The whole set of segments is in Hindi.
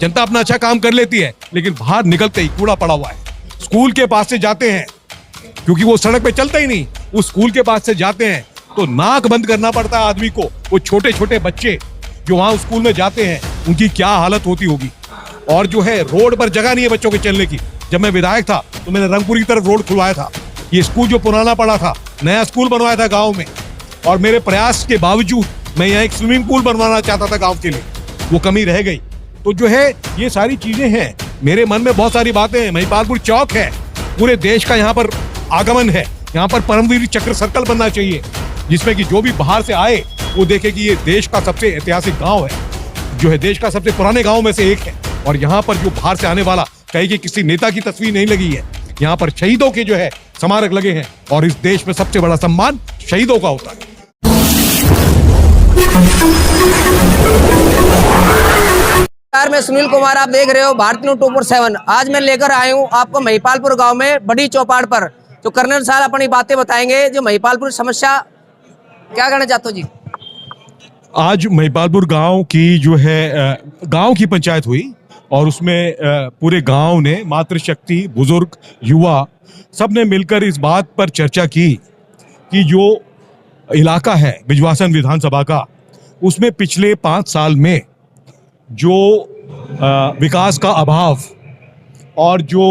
जनता अपना अच्छा काम कर लेती है, लेकिन बाहर निकलते ही कूड़ा पड़ा हुआ है। स्कूल के पास से जाते हैं, क्योंकि वो सड़क पे चलता ही नहीं, उस स्कूल के पास से जाते हैं तो नाक बंद करना पड़ता है आदमी को। वो छोटे छोटे बच्चे जो वहां स्कूल में जाते हैं, उनकी क्या हालत होती होगी। और जो है, रोड पर जगह नहीं है बच्चों के चलने की। जब मैं विधायक था तो मैंने रंगपुर की तरफ रोड खुलवाया था। ये स्कूल जो पुराना पड़ा था, नया स्कूल बनवाया था गाँव में, और मेरे प्रयास के बावजूद मैं यहाँ एक स्विमिंग पूल बनवाना चाहता था गाँव के लिए, वो कमी रह गई। तो जो है, ये सारी चीजें हैं। मेरे मन में बहुत सारी बातें हैं। महिपालपुर चौक है, पूरे देश का यहाँ पर आगमन है। यहाँ पर परमवीर चक्र सर्कल बनना चाहिए, जिसमें कि जो भी बाहर से आए वो देखे कि ये देश का सबसे ऐतिहासिक गांव है, जो है देश का सबसे पुराने गांव में से एक है। और यहाँ पर जो बाहर से आने वाला कहे कि किसी नेता की तस्वीर नहीं लगी है, यहाँ पर शहीदों के जो है स्मारक लगे हैं। और इस देश में सबसे बड़ा सम्मान शहीदों का होता है। मैं सुनील कुमार, आप देख रहे हो भारत न्यूज़ 24/7। आज मैं लेकर आया हूँ आपको महिपालपुर गांव में बड़ी चौपाड़ पर, जो कर्नल साहब अपनी बातें बताएंगे। जो महिपालपुर समस्या, क्या कहना चाहते हो जी? आज महिपालपुर गांव की जो है गांव की पंचायत हुई, और उसमें पूरे गांव ने, मातृशक्ति, बुजुर्ग, युवा, सब ने मिलकर इस बात पर चर्चा की कि जो इलाका है बिजवासन विधानसभा का, उसमें पिछले 5 साल में जो विकास का अभाव और जो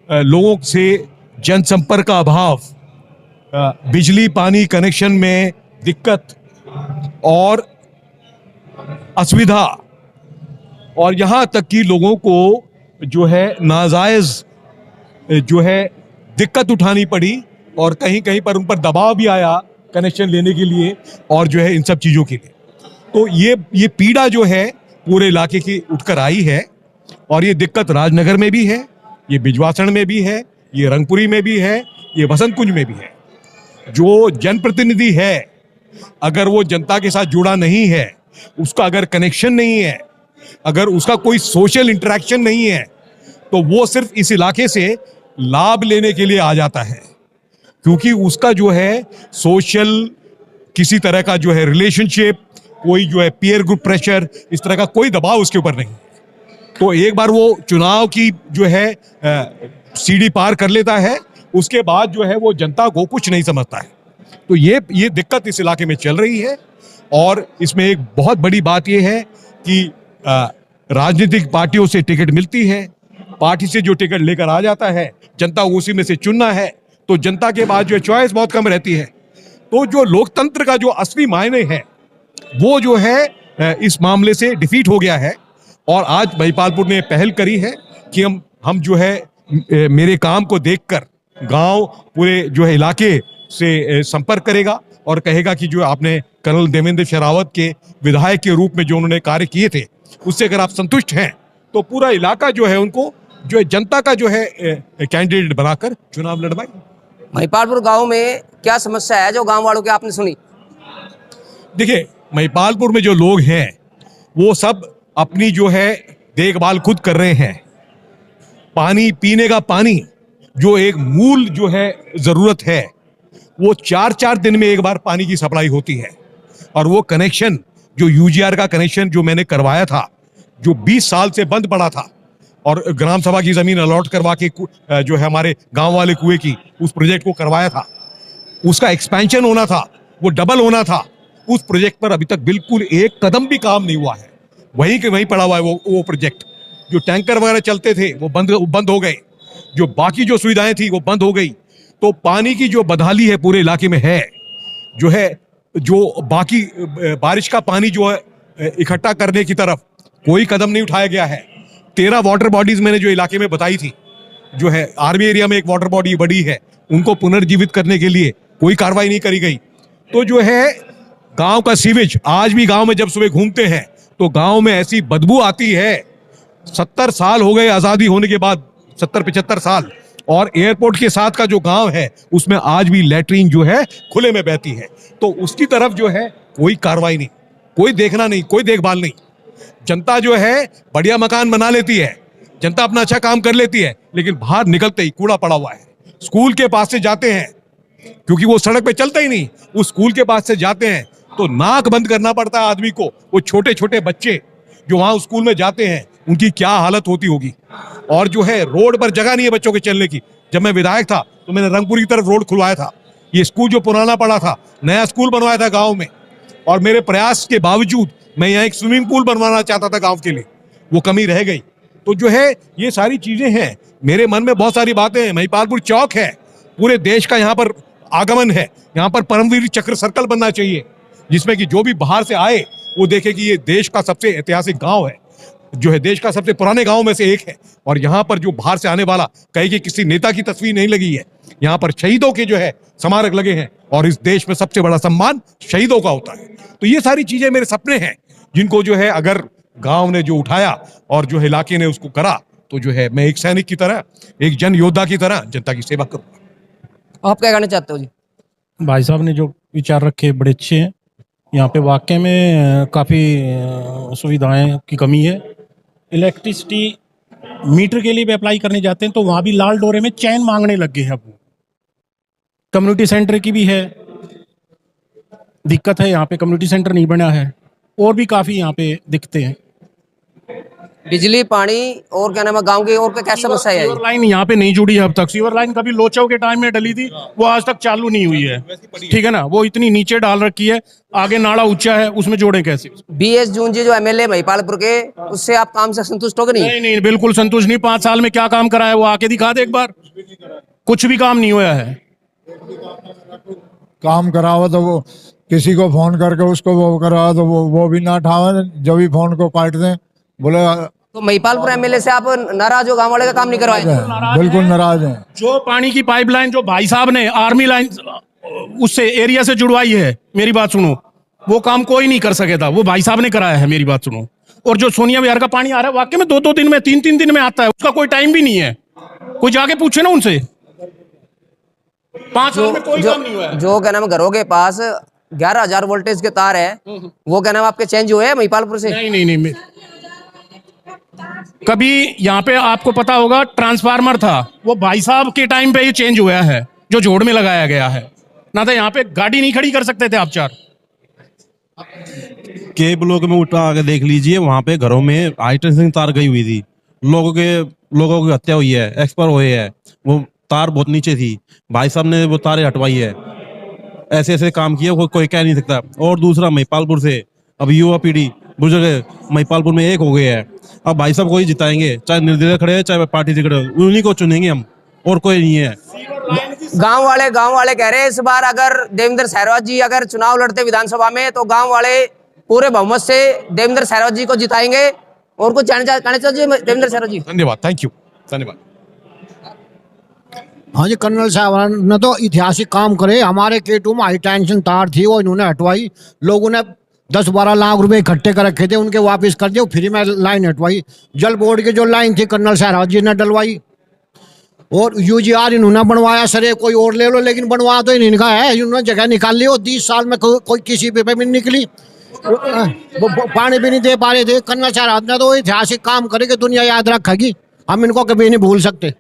लोगों से जनसंपर्क का अभाव, बिजली पानी कनेक्शन में दिक्कत और असुविधा, और यहाँ तक कि लोगों को जो है नाजायज जो है दिक्कत उठानी पड़ी, और कहीं कहीं पर उन पर दबाव भी आया कनेक्शन लेने के लिए, और जो है इन सब चीज़ों के लिए। तो ये पीड़ा जो है पूरे इलाके की उठकर आई है। और ये दिक्कत राजनगर में भी है, ये बिजवासन में भी है, ये रंगपुरी में भी है, ये बसंत कुंज में भी है। जो जनप्रतिनिधि है, अगर वो जनता के साथ जुड़ा नहीं है, उसका अगर कनेक्शन नहीं है, अगर उसका कोई सोशल इंटरेक्शन नहीं है, तो वो सिर्फ इस इलाके से लाभ लेने के लिए आ जाता है। क्योंकि उसका जो है सोशल किसी तरह का जो है रिलेशनशिप, कोई जो है पीयर ग्रुप प्रेशर, इस तरह का कोई दबाव उसके ऊपर नहीं। तो एक बार वो चुनाव की जो है सीढ़ी पार कर लेता है, उसके बाद जो है वो जनता को कुछ नहीं समझता है। तो ये दिक्कत इस इलाके में चल रही है। और इसमें एक बहुत बड़ी बात ये है कि राजनीतिक पार्टियों से टिकट मिलती है, पार्टी से जो टिकट लेकर आ जाता है, जनता को उसी में से चुनना है, तो जनता के पास जो है चॉइस बहुत कम रहती है। तो जो लोकतंत्र का जो असली मायने है, वो जो है इस मामले से डिफीट हो गया है। और आज महिपालपुर ने पहल करी है कि हम जो है मेरे काम को देखकर गांव पूरे जो है इलाके से संपर्क करेगा, और कहेगा कि जो आपने कर्नल देवेंद्र शेरावत के विधायक के रूप में जो उन्होंने कार्य किए थे, उससे अगर आप संतुष्ट हैं, तो पूरा इलाका जो है उनको जो है जनता का जो है कैंडिडेट बनाकर चुनाव लड़वाए। महिपालपुर गांव में क्या समस्या है जो गांव वालों की आपने सुनी? देखिए, महिपालपुर में जो लोग हैं वो सब अपनी जो है देखभाल खुद कर रहे हैं। पानी, पीने का पानी जो एक मूल जो है जरूरत है, वो 4-4 दिन में एक बार पानी की सप्लाई होती है। और वो कनेक्शन जो यूजीआर का कनेक्शन जो मैंने करवाया था, जो 20 साल से बंद पड़ा था, और ग्राम सभा की जमीन अलॉट करवा के जो है हमारे गांव वाले कुएं की उस प्रोजेक्ट को करवाया था, उसका एक्सपेंशन होना था, वो डबल होना था। उस प्रोजेक्ट पर अभी तक बिल्कुल एक कदम भी काम नहीं हुआ है। वहीं के वहीं पड़ा हुआ है वो प्रोजेक्ट। जो टैंकर वगैरह चलते थे वो बंद हो गए, जो बाकी जो सुविधाएं थी वो बंद हो गई। तो पानी की जो बदहाली है पूरे इलाके में है, जो बाकी बारिश का पानी जो है इकट्ठा करने की तरफ कोई कदम नहीं उठाया गया है। 13 वाटर बॉडीज मैंने जो इलाके में बताई थी, जो है आर्मी एरिया में एक वाटर बॉडी बड़ी है, उनको पुनर्जीवित करने के लिए कोई कार्रवाई नहीं करी गई। तो जो है गांव का सीवेज, आज भी गांव में जब सुबह घूमते हैं तो गांव में ऐसी बदबू आती है। 70 साल हो गए आजादी होने के बाद, 70-75 साल, और एयरपोर्ट के साथ का जो गांव है उसमें आज भी लैट्रीन जो है खुले में बहती है। तो उसकी तरफ जो है कोई कार्रवाई नहीं, कोई देखना नहीं, कोई देखभाल नहीं। जनता जो है बढ़िया मकान बना लेती है, जनता अपना अच्छा काम कर लेती है, लेकिन बाहर निकलते ही कूड़ा पड़ा हुआ है। स्कूल के पास से जाते हैं, क्योंकि वो सड़क पे चलता ही नहीं, उस स्कूल के पास से जाते हैं तो नाक बंद करना पड़ता है आदमी को। वो छोटे छोटे बच्चे जो वहां स्कूल में जाते हैं, उनकी क्या हालत होती होगी। और जो है रोड पर जगह नहीं है बच्चों के चलने की। जब मैं विधायक था तो मैंने रंगपुर की तरफ रोड खुलवाया था। ये स्कूल जो पुराना पड़ा था, नया स्कूल बनवाया था गांव में, और मेरे प्रयास के बावजूद मैं यहाँ एक स्विमिंग पूल बनवाना चाहता था गांव के लिए, वो कमी रह गई। तो जो है ये सारी चीजें हैं, मेरे मन में बहुत सारी बातें हैं। महिपालपुर चौक है, पूरे देश का यहाँ पर आगमन है। यहाँ पर परमवीर चक्र सर्कल बनना चाहिए, जिसमें कि जो भी बाहर से आए वो देखे कि ये देश का सबसे ऐतिहासिक गांव है, जो है देश का सबसे पुराने गांव में से एक है। और यहाँ पर जो बाहर से आने वाला कहे कि किसी नेता की तस्वीर नहीं लगी है, यहाँ पर शहीदों के जो है स्मारक लगे हैं, और इस देश में सबसे बड़ा सम्मान शहीदों का होता है। तो ये सारी चीजें मेरे सपने हैं, जिनको जो है अगर गांव ने जो उठाया और जो है इलाके ने उसको करा, तो जो है मैं एक सैनिक की तरह, एक जन योद्धा की तरह जनता की सेवा करूंगा। आप क्या कहना चाहते हो जी? भाई साहब ने जो विचार रखे बड़े अच्छे हैं। यहाँ पे वाकई में काफ़ी सुविधाएं की कमी है। इलेक्ट्रिसिटी मीटर के लिए भी अप्लाई करने जाते हैं तो वहाँ भी लाल डोरे में चैन मांगने लग गए हैं। अब कम्युनिटी सेंटर की भी है दिक्कत है, यहाँ पे कम्युनिटी सेंटर नहीं बना है, और भी काफ़ी यहाँ पे दिक्कतें हैं। बिजली, पानी और क्या नाम है गांव की और क्या समस्या है? सीवर लाइन यहाँ पे नहीं जुड़ी है अब तक। सीवर लाइन कभी लोचो के टाइम में डली थी, वो आज तक चालू नहीं हुई है। ठीक है ना, वो इतनी नीचे डाल रखी है, आगे नाला ऊंचा है, उसमें जोड़े कैसे? BS जून जी जो MLA महिपालपुर के, उससे आप काम से संतुष्ट हो गए? नहीं नहीं, बिल्कुल संतुष्ट नहीं। 5 साल में क्या काम करा है वो आके दिखा दे एक बार। कुछ भी काम नहीं हुआ है। काम कराओ तो वो किसी को फोन करके उसको वो कराओ तो वो भी ना उठावे, जब भी फोन को काट दें। बोले तो महिपालपुर MLA से आप नाराज हो, गांव वाले का काम नहीं करवाए? बिल्कुल नाराज हैं। जो पानी की पाइपलाइन जो भाई साहब ने आर्मी लाइन उससे एरिया से जुड़वाई है, मेरी बात सुनो, वो काम कोई नहीं कर सके था, वो भाई साहब ने कराया है, मेरी बात सुनो। और जो सोनिया विहार का पानी आ रहा है वाकई में 2-2 दिन में, 3-3 दिन में आता है, उसका कोई टाइम भी नहीं है। कोई जाके पूछे ना उनसे। 5 साल में कोई काम नहीं हुआ है। जो क्या नाम घरों के पास 11,000 वोल्टेज के तार है, वो क्या नाम आपके चेंज हुए हैं महिपालपुर से? नहीं नहीं नहीं, कभी यहाँ पे आपको पता होगा ट्रांसफार्मर था, वो भाई साहब के टाइम पे ही चेंज हुआ है, जो जोड़ में लगाया गया है। ना तो यहाँ पे गाड़ी नहीं खड़ी कर सकते थे आप 4 के ब्लॉक में उठा आके देख लीजिए, वहां पे घरों में हाई टेंशन तार गई हुई थी। लोगों की हत्या हुई है, एक्सपायर हुए हैं। वो तार बहुत नीचे थी, भाई साहब ने वो तारें हटवाई है। ऐसे ऐसे काम किए, कोई कह नहीं सकता। और दूसरा महिपालपुर से अब युवा पीढ़ी बुजुर्ग महिपालपुर में एक हो गए हैं। अब भाई साहब को ही जिताएंगे, चाहे निर्दलीय खड़े हैं चाहे पार्टी से खड़े हैं, उन्हीं को चुनेंगे हम, और कोई नहीं है। गांव वाले कह रहे हैं इस बार अगर देवेंद्र सहरवाज जी अगर चुनाव लड़ते विधानसभा में, तो गांव वाले पूरे बहुमत से देवेंद्र सहरवाज जी को जिताएंगे। और कुछ कहना चाहिए देवेंद्र सहरवाज जी? धन्यवाद, थैंक यू, धन्यवाद। हाँ जी, कर्नल साहब ने तो ऐतिहासिक काम करे। हमारे केटू में हाई टेंशन तार थी, वो इन्होंने हटवाई। लोगों ने 10-12 लाख रुपए इकट्ठे कर रखे थे, उनके वापस कर दिए, फ्री में लाइन हटवाई। जल बोर्ड की जो लाइन थी कर्नल सहरवाज जी ने डलवाई। और UGR इन्होंने बनवाया। सर कोई और ले लो, लेकिन बनवा तो इनका है, इन्होंने जगह निकाल ली। और 30 साल में कोई किसी पे भी निकली, पानी भी नहीं दे पा रहे थे। कर्नल सहरवाज ने तो ऐतिहासिक काम करे कि दुनिया याद रखेगी, हम इनको कभी नहीं भूल सकते।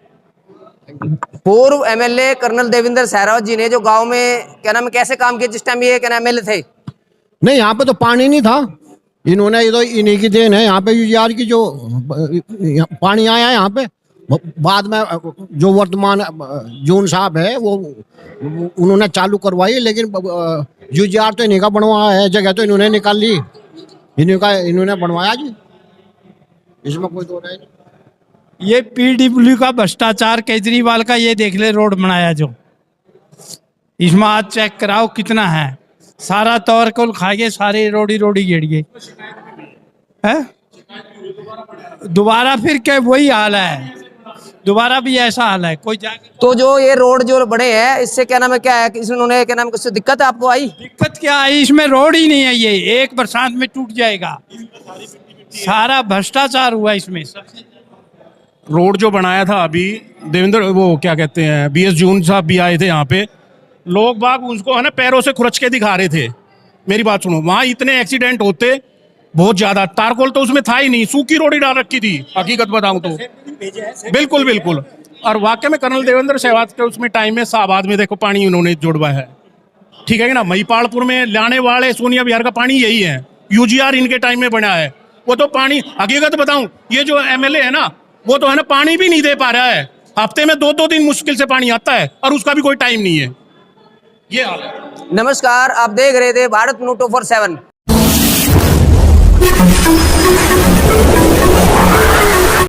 पूर्व MLA कर्नल देवेंद्र सहरवाज जी ने जो गांव में क्या नाम कैसे काम किया जिस टाइम ये क्या नाम MLA थे? नहीं, यहाँ पे तो पानी नहीं था। इन्होंने ये तो इन्हीं की देन है। यहाँ पे UGR की जो पानी आया है यहाँ पे, बाद में जो वर्तमान जून साहब है वो उन्होंने चालू करवाई। लेकिन UGR तो इन्हीं का बनवाया है, जगह तो इन्होंने निकाल ली, इन्होंने बनवाया जी, इसमें कोई दो नहीं। ये PWD का भ्रष्टाचार, केजरीवाल का ये देख ले रोड बनाया जो, इसमें आज चेक कराओ कितना है। सारा तौर को खा गए, सारे रोडी गेड़िए है। दोबारा फिर क्या वही हाल है, दोबारा भी ऐसा हाल है। कोई जाके तो जो ये रोड जो बड़े हैं, इससे क्या नाम है क्या है, इन्होंने क्या नाम है, कुछ दिक्कत आपको आई? दिक्कत क्या आई, इसमें रोड ही नहीं है, ये एक बरसात में टूट जाएगा। सारा भ्रष्टाचार हुआ इसमें। रोड जो बनाया था अभी देवेंद्र, वो क्या कहते हैं, BS जून साहब भी आए थे यहाँ पे। लोग बाग उसको है ना पैरों से खुरच के दिखा रहे थे। मेरी बात सुनो, वहां इतने एक्सीडेंट होते बहुत ज्यादा। तारकोल तो उसमें था ही नहीं, सूखी रोड ही डाल रखी थी, हकीकत बताऊं तो। बिल्कुल बिल्कुल। और वाकई में कर्नल देवेंद्र सहवाज के उसमें टाइम में शाहबाद में देखो पानी उन्होंने जोड़वा है। ठीक है ना, महिपालपुर में लाने वाले सोनिया विहार का पानी यही है। UGR इनके टाइम में बना है। वो तो पानी, हकीकत बताऊं, ये जो एमएलए है ना, वो तो है ना पानी भी नहीं दे पा रहा है। हफ्ते में 2-2 दिन मुश्किल से पानी आता है और उसका भी कोई टाइम नहीं है। ये हाल है। नमस्कार, आप देख रहे थे भारत न्यूज़ 24/7।